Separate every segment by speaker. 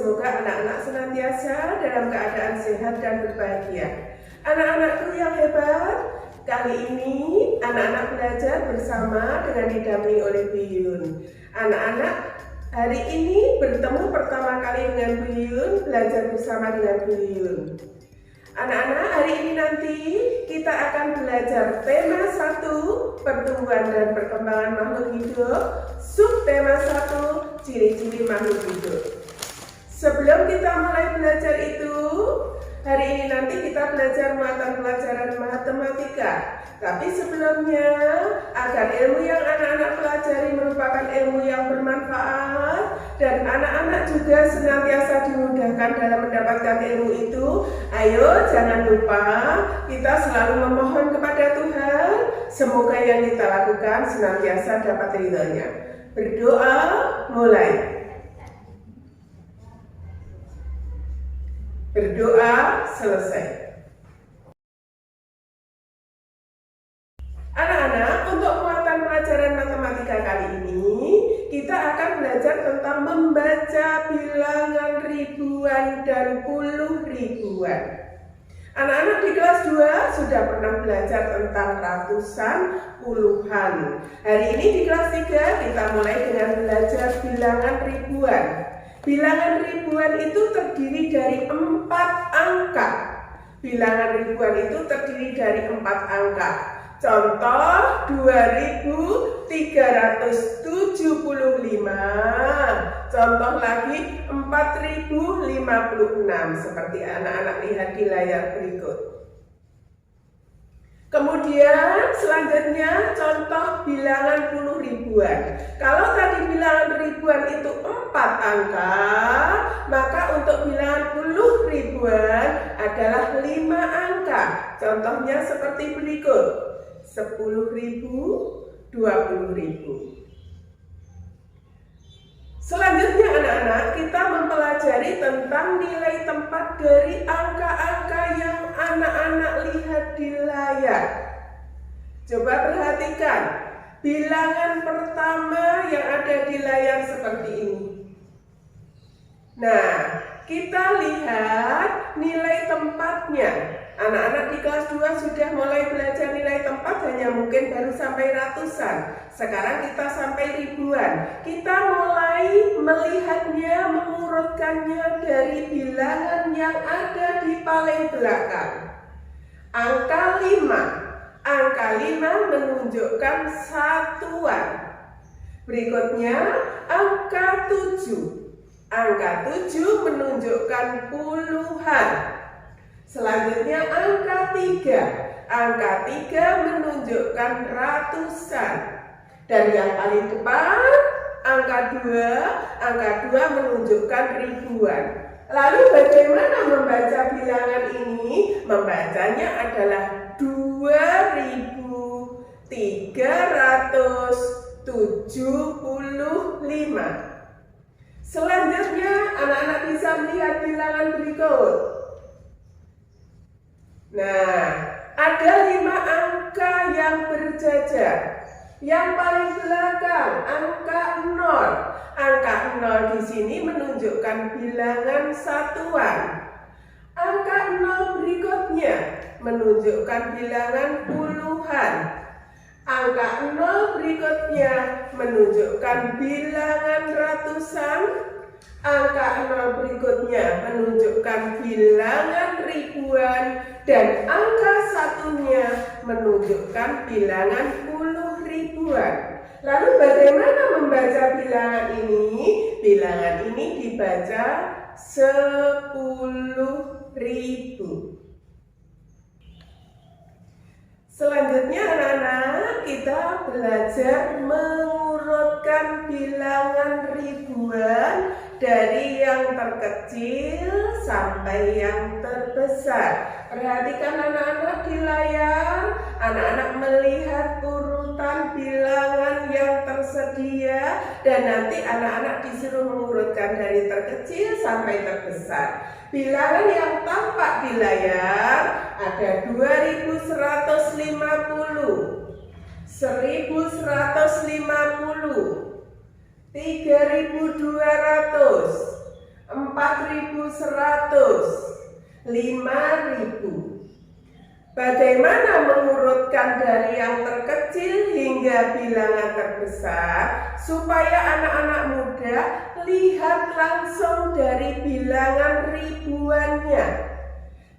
Speaker 1: Semoga anak-anak senantiasa dalam keadaan sehat dan berbahagia. Anak-anakku yang hebat, kali ini anak-anak belajar bersama dengan didampingi oleh Bu Yun. Anak-anak hari ini bertemu pertama kali dengan Bu Yun, belajar bersama dengan Bu Yun. Anak-anak, hari ini nanti kita akan belajar tema 1, pertumbuhan dan perkembangan makhluk hidup, subtema 1, ciri-ciri makhluk hidup. Sebelum kita mulai belajar itu, hari ini nanti kita belajar mata pelajaran matematika. Tapi sebelumnya, agar ilmu yang anak-anak pelajari merupakan ilmu yang bermanfaat dan anak-anak juga senantiasa dimudahkan dalam mendapatkan ilmu itu, ayo jangan lupa kita selalu memohon kepada Tuhan, semoga yang kita lakukan senantiasa dapat ridhonya. Berdoa mulai. Berdoa selesai. Anak-anak, untuk muatan pelajaran matematika kali ini, kita akan belajar tentang membaca bilangan ribuan dan puluh ribuan. Anak-anak di kelas 2 sudah pernah belajar tentang ratusan, puluhan. Hari ini di kelas 3 kita mulai dengan belajar bilangan ribuan. Bilangan ribuan itu terdiri dari 4 angka. Bilangan ribuan itu terdiri dari 4 angka. Contoh 2375. Contoh lagi 4056 seperti anak-anak lihat di layar berikut. Kemudian selanjutnya contoh bilangan puluh ribuan. Kalau tadi bilangan ribuan itu 4 angka, maka untuk bilangan puluh ribuan adalah 5 angka. Contohnya seperti berikut: 10.000, 20.000. Selanjutnya anak-anak, kita mempelajari tentang nilai tempat dari angka-angka yang anak-anak lihat di layar. Coba perhatikan, bilangan pertama yang ada di layar seperti ini. Nah, kita lihat nilai tempatnya. Anak-anak di kelas 2 sudah mulai belajar nilai tempat, hanya mungkin baru sampai ratusan. Sekarang kita sampai ribuan. Kita mulai melihatnya, mengurutkannya dari bilangan yang ada di paling belakang. Angka 5. Angka 5 menunjukkan satuan. Berikutnya angka 7. Angka 7 menunjukkan puluhan. Selanjutnya angka 3. Angka 3 menunjukkan ratusan. Dan yang paling depan angka 2. Angka 2 menunjukkan ribuan. Lalu bagaimana membaca bilangan ini? Membacanya adalah 2375. Selanjutnya anak-anak bisa melihat bilangan berikut. Nah, ada 5 angka yang berjajar. Yang paling belakang angka 0. Angka 0 di sini menunjukkan bilangan satuan. Angka 0 berikutnya menunjukkan bilangan puluhan. Angka 0 berikutnya menunjukkan bilangan ratusan. Angka 0 berikutnya menunjukkan bilangan ribuan. Dan angka satunya menunjukkan bilangan puluh ribuan. Lalu bagaimana membaca bilangan ini? Bilangan ini dibaca 10.000. Selanjutnya anak-anak, kita belajar mengurutkan bilangan ribuan dari yang terkecil sampai yang terbesar. Perhatikan anak-anak di layar. Anak-anak melihat urutan bilangan yang tersedia dan nanti anak-anak disuruh mengurutkan dari terkecil sampai terbesar. Bilangan yang tampak di layar ada 2150, 1150, 3200, 4.100, 5.000. Bagaimana mengurutkan dari yang terkecil hingga bilangan terbesar supaya anak-anak muda lihat langsung dari bilangan ribuannya?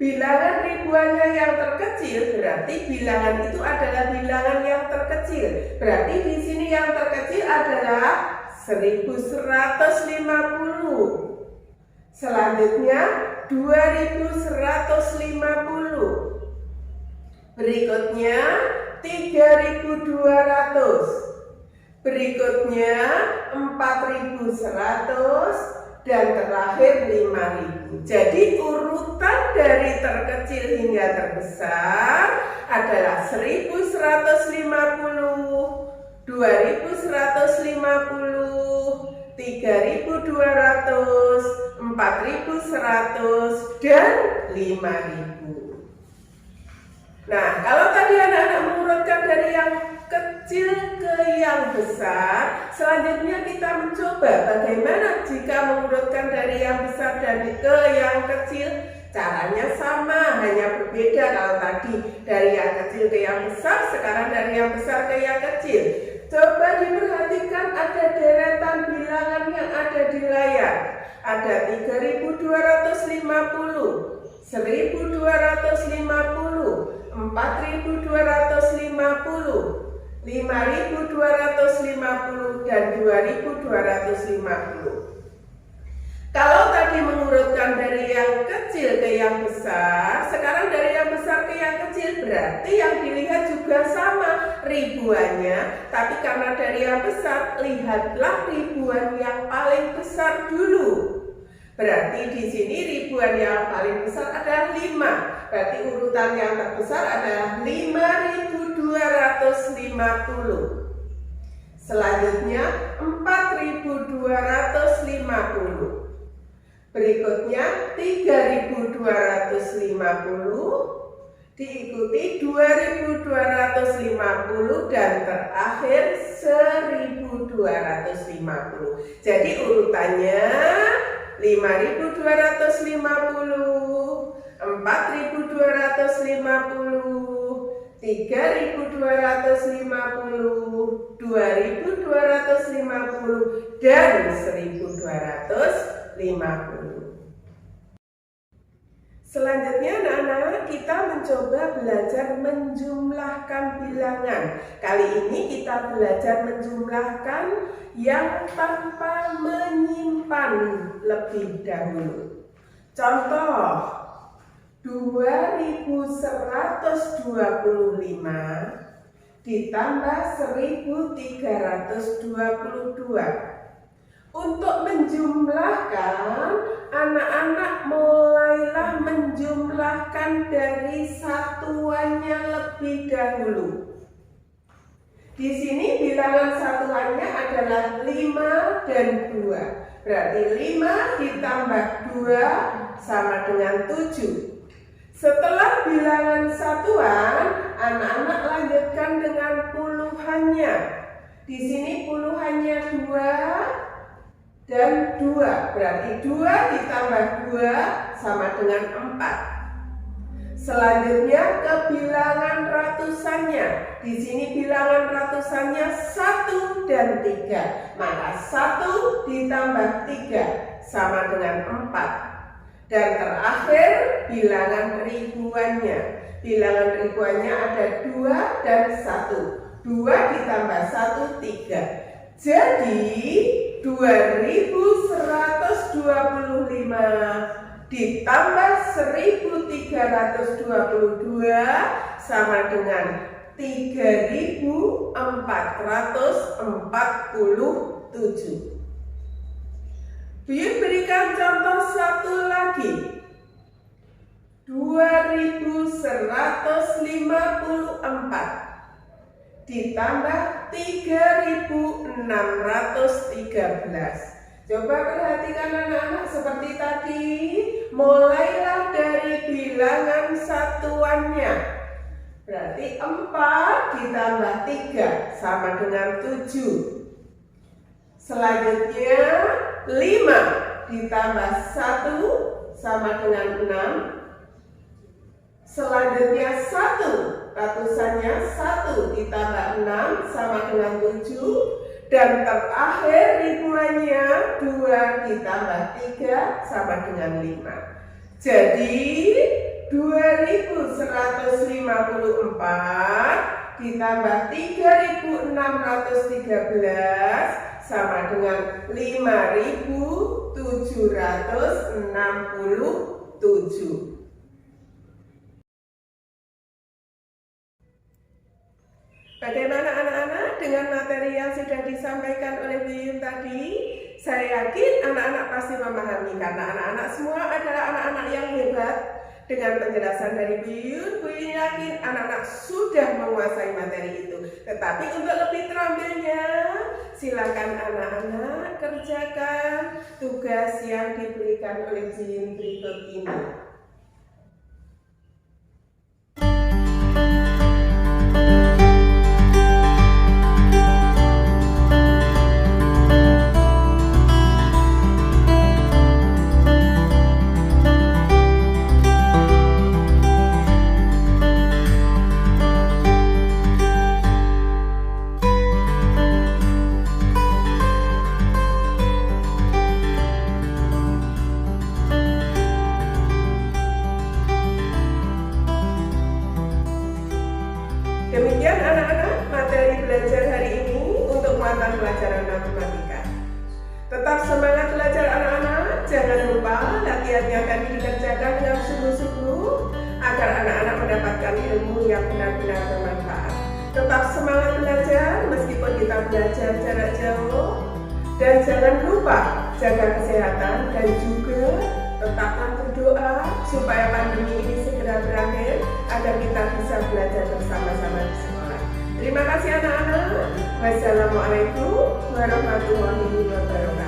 Speaker 1: Bilangan ribuannya yang terkecil berarti bilangan itu adalah bilangan yang terkecil. Berarti di sini yang terkecil adalah 1.150. Selanjutnya 2.150. Berikutnya 3.200. Berikutnya 4.100 dan terakhir 5.000. Jadi urutan dari terkecil hingga terbesar adalah 1.150, 2.150, 3.200, 4.100 dan 5.000. Nah, kalau tadi anak-anak mengurutkan dari yang kecil ke yang besar, selanjutnya kita mencoba bagaimana jika mengurutkan dari yang besar dan ke yang kecil. Caranya sama, hanya berbeda. Kalau tadi dari yang kecil ke yang besar, sekarang dari yang besar ke yang kecil. Coba diperhatikan ada deretan bilangan yang ada di layar. Ada 3.250, 1.250, 4.250, 5.250 dan 2.250. Kalau tadi mengurutkan dari yang kecil ke yang besar, sekarang dari yang besar ke yang kecil, berarti yang dilihat juga sama ribuannya. Tapi karena dari yang besar, lihatlah ribuan yang paling besar dulu. Berarti di sini ribuan yang paling besar adalah 5. Berarti urutan yang terbesar adalah 5.250. Selanjutnya 4.250. Berikutnya 3.250, diikuti 2.250 dan terakhir 1.250. Jadi urutannya 5.250, 4.250, 3.250, 2.250 dan 1.250. Selanjutnya anak-anak, kita mencoba belajar menjumlahkan bilangan. Kali ini kita belajar menjumlahkan yang tanpa menyimpan lebih dahulu. Contoh 2.125 ditambah 1.322. Untuk menjumlahkan, anak-anak mulailah menjumlahkan dari satuannya lebih dahulu. Di sini bilangan satuannya adalah 5 dan 2. Berarti 5 ditambah 2 sama dengan 7. Setelah bilangan satuan, anak-anak lanjutkan dengan puluhannya. Di sini puluhannya 2 dan 2, berarti 2 ditambah 2 sama dengan 4. Selanjutnya ke bilangan ratusannya. Di sini bilangan ratusannya 1 dan 3. Maka 1 ditambah 3 sama dengan 4. Dan terakhir bilangan ribuannya. Bilangan ribuannya ada 2 dan 1. 2 ditambah 1, 3. Jadi 2.125 ditambah 1.322 sama dengan 3.447. Buyut berikan contoh satu lagi. 2.154 ditambah 3.613. Coba perhatikan anak-anak seperti tadi. Mulailah dari bilangan satuannya. Berarti 4 ditambah 3 sama dengan 7. Selanjutnya 5 ditambah 1 sama dengan 6. Selanjutnya 1, ratusannya 1 ditambah 6 sama dengan 7. Dan terakhir ribuannya 2 ditambah 3 sama dengan 5. Jadi 2154 ditambah 3613 sama dengan 5767. Bagaimana anak-anak dengan materi yang sudah disampaikan oleh Bu Yun tadi? Saya yakin anak-anak pasti memahami karena anak-anak semua adalah anak-anak yang hebat. Dengan penjelasan dari Bu Yun yakin anak-anak sudah menguasai materi itu. Tetapi untuk lebih terampilnya, silakan anak-anak kerjakan tugas yang diberikan oleh Bu Yun berikut ini. Demikian anak-anak materi belajar hari ini untuk muatan pelajaran matematika. Tetap semangat belajar anak-anak, jangan lupa latihannya tadi dikerjakan dengan sungguh-sungguh agar anak-anak mendapatkan ilmu yang benar-benar bermanfaat. Tetap semangat belajar meskipun kita belajar jarak jauh, dan jangan lupa jaga kesehatan dan juga tetaplah berdoa supaya pandemi ini segera berakhir agar kita bisa belajar bersama-sama di sekolah. Terima kasih anak-anak. Wassalamualaikum warahmatullahi wabarakatuh.